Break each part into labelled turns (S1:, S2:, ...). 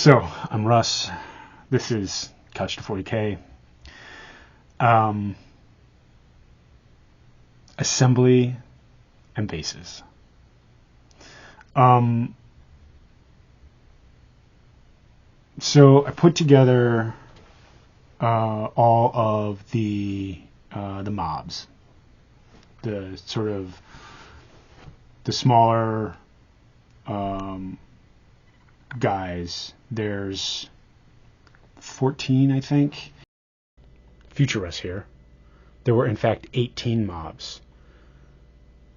S1: So, I'm Russ. This is Couch to 40K. Assembly and bases. So I put together all of the mobs, the sort of the smaller guys. There's 14, I think. Future Russ here. There were in fact 18 mobs.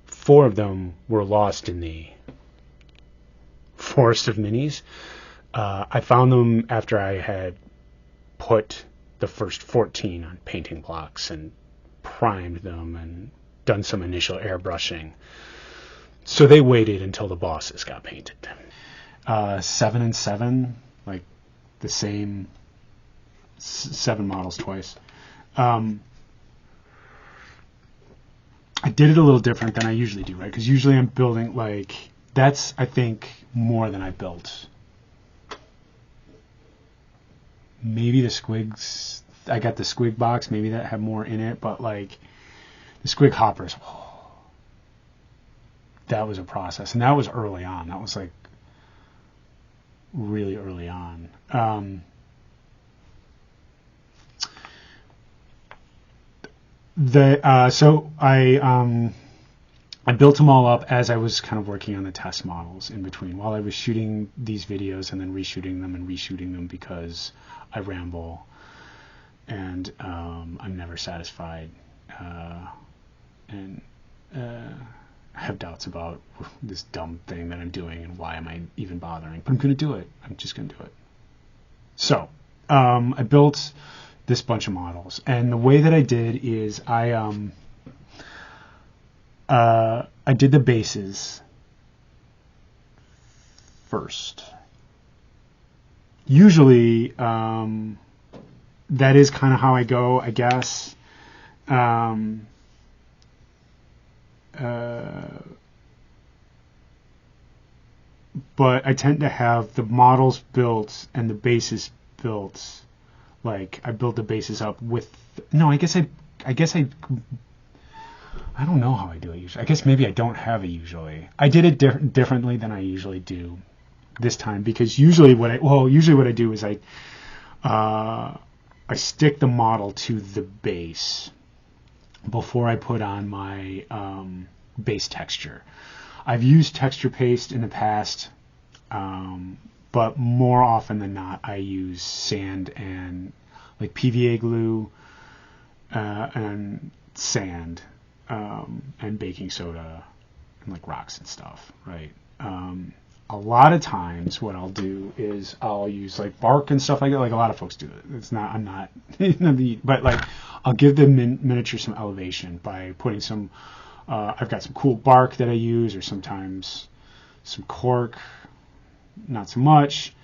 S1: 4 of them were lost in the forest of minis. I found them after I had put the first 14 on painting blocks and primed them and done some initial airbrushing. So they waited until the bosses got painted. 7 and 7, like the same 7 models twice. I did it a little different than I usually do, right? Because usually I'm building, like, that's, I think, more than I built. Maybe the squigs, I got the squig box, maybe that had more in it, but, like, the squig hoppers, that was a process. And that was early on. That was, like, really early on. So I built them all up as I was kind of working on the test models in between, while I was shooting these videos and then reshooting them because I ramble and I'm never satisfied and have doubts about this dumb thing that I'm doing and why am I even bothering. But I'm going to do it. I'm just going to do it. So I built this bunch of models, and the way that I did is I did the bases first. Usually that is kind of how I go, I guess. But I tend to have the models built and the bases built. Like, I build the bases up with... No, I guess I don't know how I do it usually. I guess maybe I don't have it usually. I did it differently than I usually do this time, because usually what I do is I stick the model to the base before I put on my base texture. I've used texture paste in the past, but more often than not, I use sand and like PVA glue and sand and baking soda and like rocks and stuff, right? A lot of times what I'll do is I'll use like bark and stuff like that. Like a lot of folks do it. It's not, I'm not, but like I'll give the miniature some elevation by putting some, I've got some cool bark that I use, or sometimes some cork, not so much,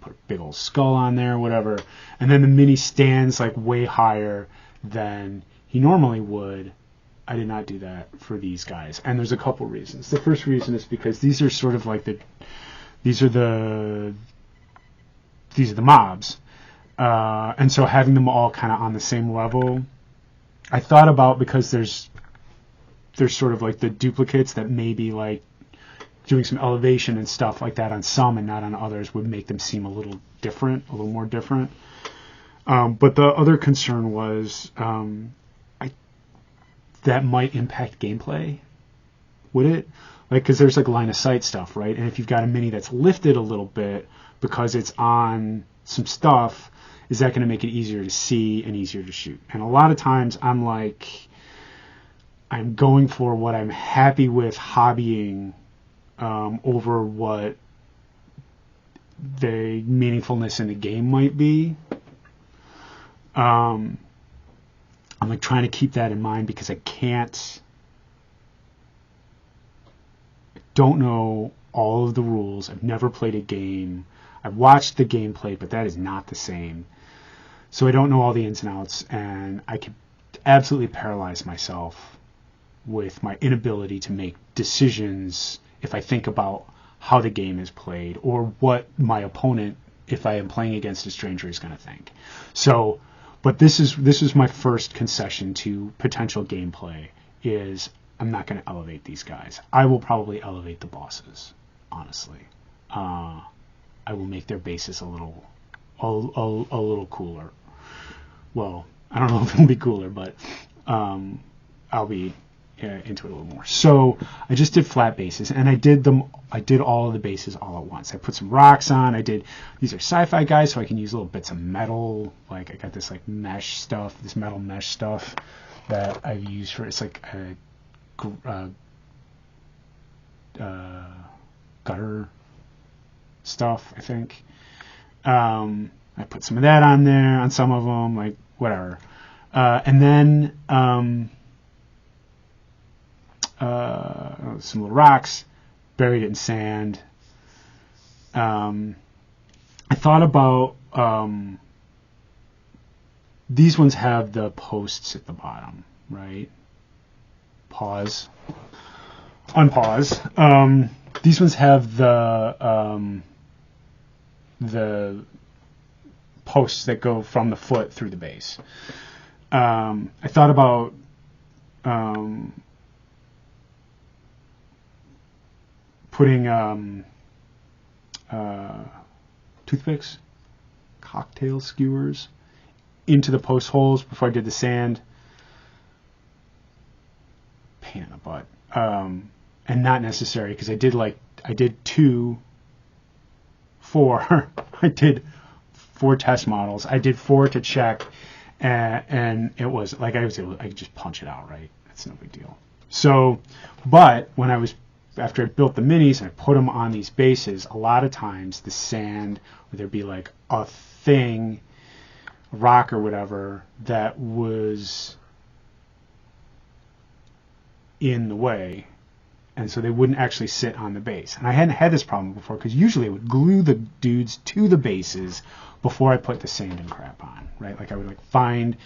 S1: put a big old skull on there, whatever. And then the mini stands like way higher than he normally would. I did not do that for these guys, and there's a couple reasons. The first reason is because these are sort of like these are the mobs, and so having them all kind of on the same level, I thought about, because there's sort of like the duplicates that maybe like doing some elevation and stuff like that on some and not on others would make them seem a little more different. But the other concern was that might impact gameplay. Would it? Like, because there's like line of sight stuff, right? And if you've got a mini that's lifted a little bit because it's on some stuff, is that going to make it easier to see and easier to shoot? And a lot of times I'm going for what I'm happy with hobbying over what the meaningfulness in the game might be. I'm like trying to keep that in mind, because I don't know all of the rules. I've never played a game. I've watched the gameplay, but that is not the same. So I don't know all the ins and outs, and I could absolutely paralyze myself with my inability to make decisions if I think about how the game is played or what my opponent if I am playing against a stranger is going to think. So, but this is my first concession to potential gameplay is I'm not going to elevate these guys. I will probably elevate the bosses, honestly. I will make their bases a little cooler. Well, I don't know if it'll be cooler, but I'll be into it a little more. So I just did flat bases, and I did all of the bases all at once. I put some rocks on. These are sci-fi guys, so I can use little bits of metal. Like I got this like mesh stuff, this metal mesh stuff that I've used for. It's like a gutter stuff, I think. I put some of that on there on some of them, like whatever. And then some little rocks, buried it in sand. I thought about these ones have the posts at the bottom, right? Pause. Unpause. These ones have the posts that go from the foot through the base. I thought about putting toothpicks, cocktail skewers into the post holes before I did the sand. Pain in the butt. And not necessary because I did 4 I did 4 test models. I did 4 to check, and it was like I could just punch it out, right? That's no big deal. So, but after I built the minis and I put them on these bases, a lot of times the sand, or there'd be like a thing, a rock or whatever, that was in the way, and so they wouldn't actually sit on the base. And I hadn't had this problem before because usually I would glue the dudes to the bases before I put the sand and crap on, right? Like I would find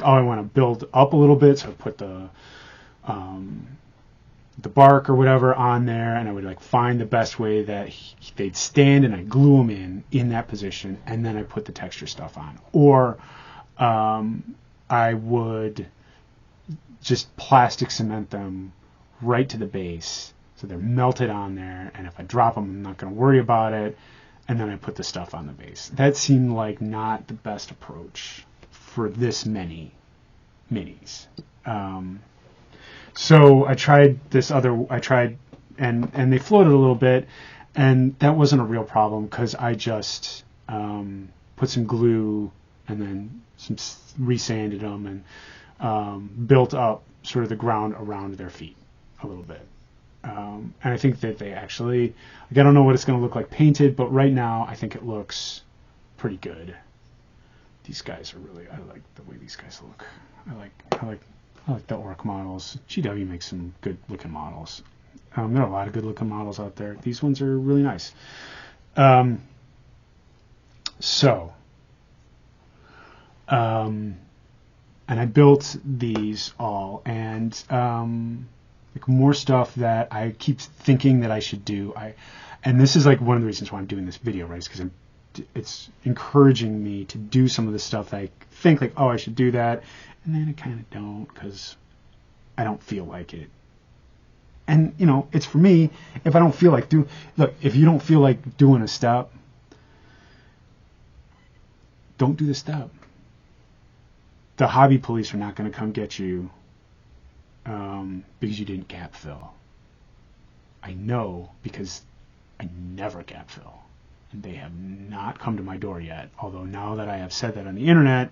S1: I want to build up a little bit, so I put the bark or whatever on there, and I would find the best way that they'd stand, and I glue them in that position, and then I put the texture stuff on. Or I would just plastic cement them right to the base so they're melted on there, and if I drop them I'm not going to worry about it, and then I put the stuff on the base. That seemed like not the best approach for this many minis. So I tried and they floated a little bit, and that wasn't a real problem because I just put some glue and then resanded them and built up sort of the ground around their feet a little bit. And I think that they actually, I don't know what it's going to look like painted, but right now I think it looks pretty good. These guys are really, I like the way these guys look. I like the Ork models. GW makes some good looking models. There are a lot of good looking models out there. These ones are really nice. And I built these all, and more stuff that I keep thinking that I should do. And this is one of the reasons why I'm doing this video, right? Is because it's encouraging me to do some of the stuff that I think I should do that, and then I kind of don't because I don't feel like it. And it's for me. If I don't feel like if you don't feel like doing a step, don't do the step. The hobby police are not going to come get you because you didn't gap fill. I know because I never gap fill, and they have not come to my door yet. Although now that I have said that on the internet,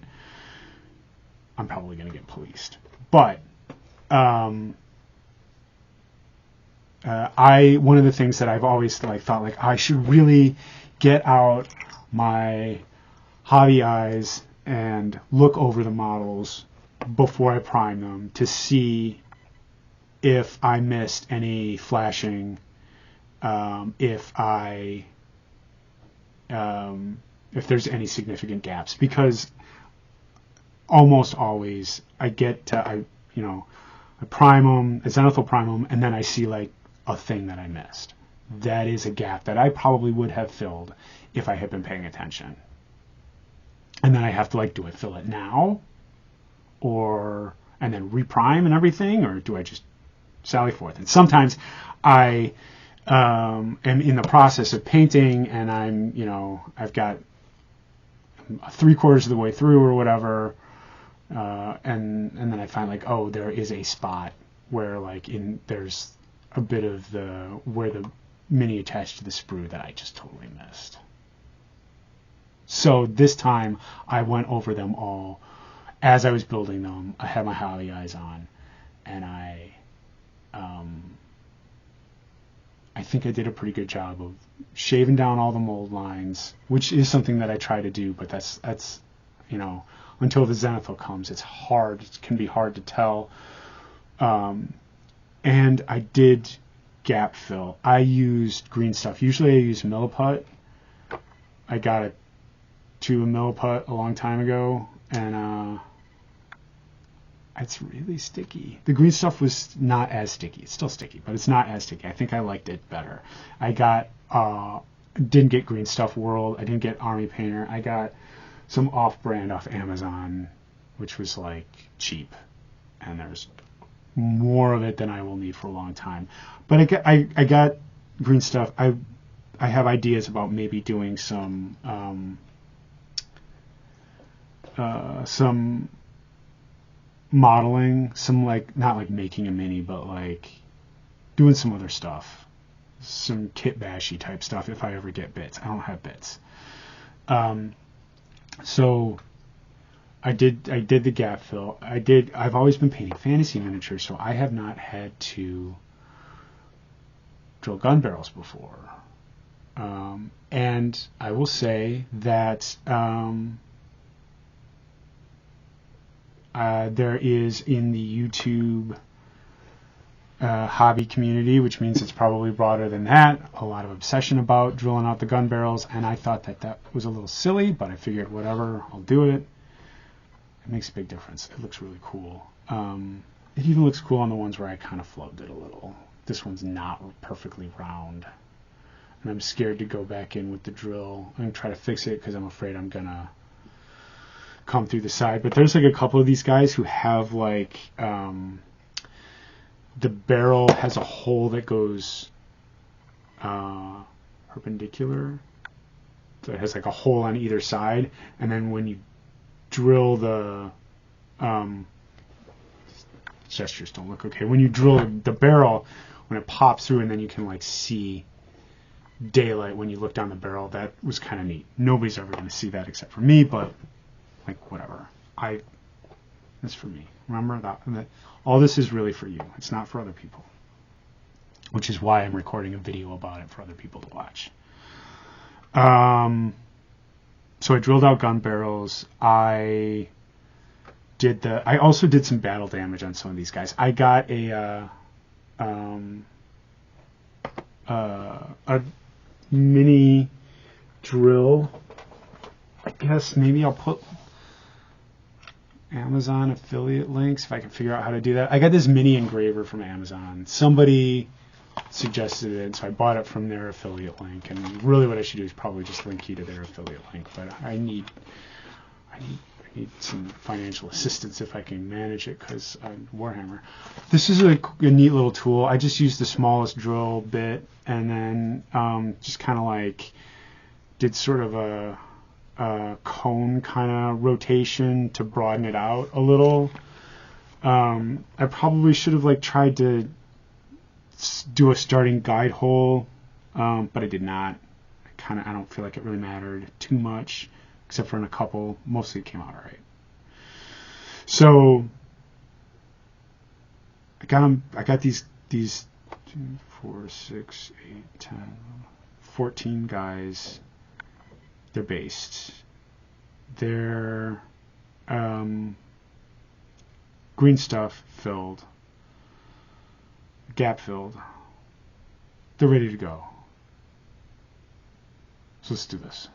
S1: I'm probably going to get policed. But one of the things that I've always thought I should really get out my hobby eyes and look over the models before I prime them to see if I missed any flashing, if there's any significant gaps, because almost always I prime them, Zenith will prime them, and then I see a thing that I missed. that is a gap that I probably would have filled if I had been paying attention. And then I have to like, do I fill it now, and then reprime and everything, or do I just sally forth? And sometimes I am in the process of painting, and I've got 3/4 of the way through or whatever, and then I find like, oh, there is a spot where like there's a bit of where the mini attached to the sprue that I just totally missed. So this time I went over them all as I was building them. I had my Holly eyes on, and I think I did a pretty good job of shaving down all the mold lines, which is something that I try to do, but that's until the zenithal comes, it's hard. It can be hard to tell. And I did gap fill. I used green stuff. Usually I use milliput. I got a tube of milliput a long time ago, and it's really sticky. The green stuff was not as sticky. It's still sticky, but it's not as sticky. I think I liked it better. I didn't get Green Stuff World. I didn't get Army Painter. I got some off-brand off Amazon, which was like cheap, and there's more of it than I will need for a long time. But I got green stuff. I have ideas about maybe doing some modeling, some like not like making a mini, but like doing some other stuff, some kit bashy type stuff if I ever get bits. I don't have bits. So I did the gap fill. I've always been painting fantasy miniatures, so I have not had to drill gun barrels before. And I will say that there is in the YouTube hobby community, which means it's probably broader than that, a lot of obsession about drilling out the gun barrels, and I thought that was a little silly, but I figured whatever, I'll do it. It makes a big difference. It looks really cool. It even looks cool on the ones where I kind of flubbed it a little. This one's not perfectly round, and I'm scared to go back in with the drill and try to fix it because I'm afraid I'm gonna come through the side. But there's like a couple of these guys who have like the barrel has a hole that goes perpendicular, so it has like a hole on either side, and then when you drill the gestures don't look okay. When you drill the barrel, when it pops through, and then you can like see daylight when you look down the barrel, that was kind of neat. Nobody's ever going to see that except for me, but like whatever. That's for me. Remember that all this is really for you. It's not for other people, which is why I'm recording a video about it for other people to watch. So I drilled out gun barrels. I also did some battle damage on some of these guys. I got a mini drill. I guess maybe I'll put Amazon affiliate links if I can figure out how to do that. I got this mini engraver from Amazon. Somebody suggested it, so I bought it from their affiliate link. And really, what I should do is probably just link you to their affiliate link. But I need some financial assistance if I can manage it, because Warhammer. This is a neat little tool. I just used the smallest drill bit, and then just kind of like did sort of a cone kind of rotation to broaden it out a little. I probably should have like tried to do a starting guide hole, but I did not. I don't feel like it really mattered too much, except for in a couple. Mostly it came out all right. So I got these 2, 4, 6, 8, 10, 14 guys. They're based. They're green stuff filled, gap filled. They're ready to go. So let's do this.